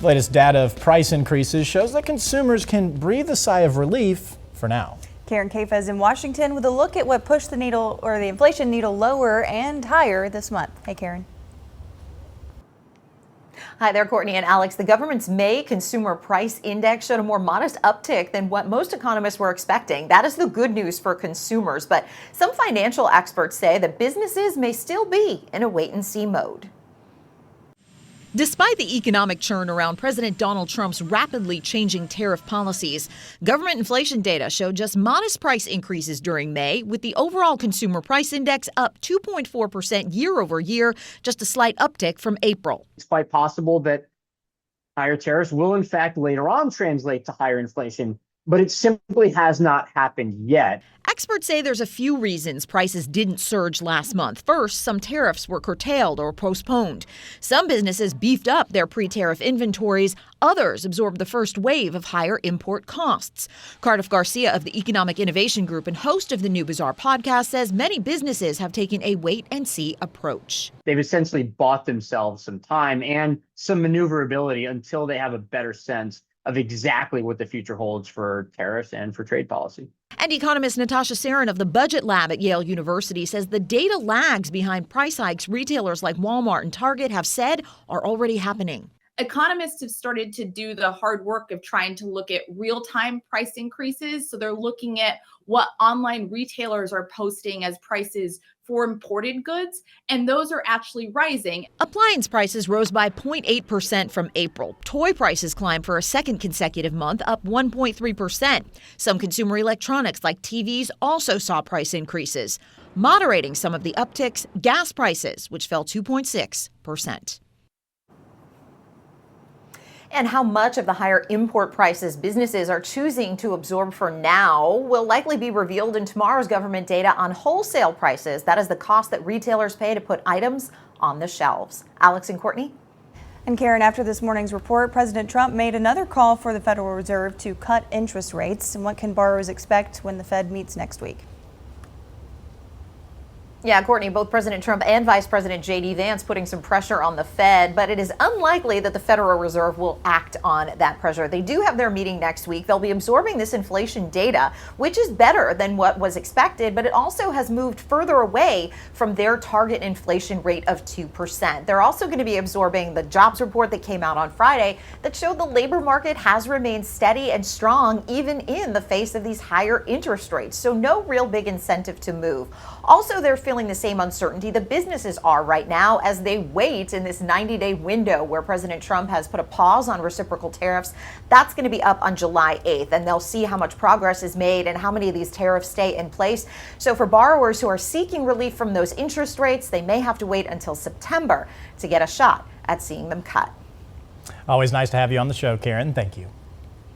The latest data of price increases shows that consumers can breathe a sigh of relief for now. Karen Kafez in Washington with a look at what pushed the needle or the inflation needle lower and higher this month. Hey, Karen. Hi there, Courtney and Alex. The government's May Consumer Price Index showed a more modest uptick than what most economists were expecting. That is the good news for consumers, but some financial experts say that businesses may still be in a wait-and-see mode. Despite the economic churn around President Donald Trump's rapidly changing tariff policies, government inflation data showed just modest price increases during May, with the overall consumer price index up 2.4% year over year, just a slight uptick from April. It's quite possible that higher tariffs will, in fact, later on translate to higher inflation, but it simply has not happened yet. Experts say there's a few reasons prices didn't surge last month. First, some tariffs were curtailed or postponed. Some businesses beefed up their pre-tariff inventories. Others absorbed the first wave of higher import costs. Cardiff Garcia of the Economic Innovation Group and host of the New Bazaar podcast says many businesses have taken a wait-and-see approach. They've essentially bought themselves some time and some maneuverability until they have a better sense of exactly what the future holds for tariffs and for trade policy. And economist Natasha Sarin of the Budget Lab at Yale University says the data lags behind price hikes retailers like Walmart and Target have said are already happening. Economists have started to do the hard work of trying to look at real-time price increases. So they're looking at what online retailers are posting as prices for imported goods, and those are actually rising. Appliance prices rose by 0.8% from April. Toy prices climbed for a second consecutive month, up 1.3%. Some consumer electronics like TVs also saw price increases. Moderating some of the upticks, gas prices, which fell 2.6%. And how much of the higher import prices businesses are choosing to absorb for now will likely be revealed in tomorrow's government data on wholesale prices. That is the cost that retailers pay to put items on the shelves. Alex and Courtney? And Karen, after this morning's report, President Trump made another call for the Federal Reserve to cut interest rates. And what can borrowers expect when the Fed meets next week? Yeah, Courtney, both President Trump and Vice President J.D. Vance putting some pressure on the Fed, but it is unlikely that the Federal Reserve will act on that pressure. They do have their meeting next week. They'll be absorbing this inflation data, which is better than what was expected, but it also has moved further away from their target inflation rate of 2%. They're also going to be absorbing the jobs report that came out on Friday that showed the labor market has remained steady and strong even in the face of these higher interest rates. So no real big incentive to move. Also, they're feeling the same uncertainty the businesses are right now as they wait in this 90-day window where President Trump has put a pause on reciprocal tariffs. That's going to be up on July 8th, and they'll see how much progress is made and how many of these tariffs stay in place. So for borrowers who are seeking relief from those interest rates, they may have to wait until September to get a shot at seeing them cut. Always nice to have you on the show, Karen. Thank you.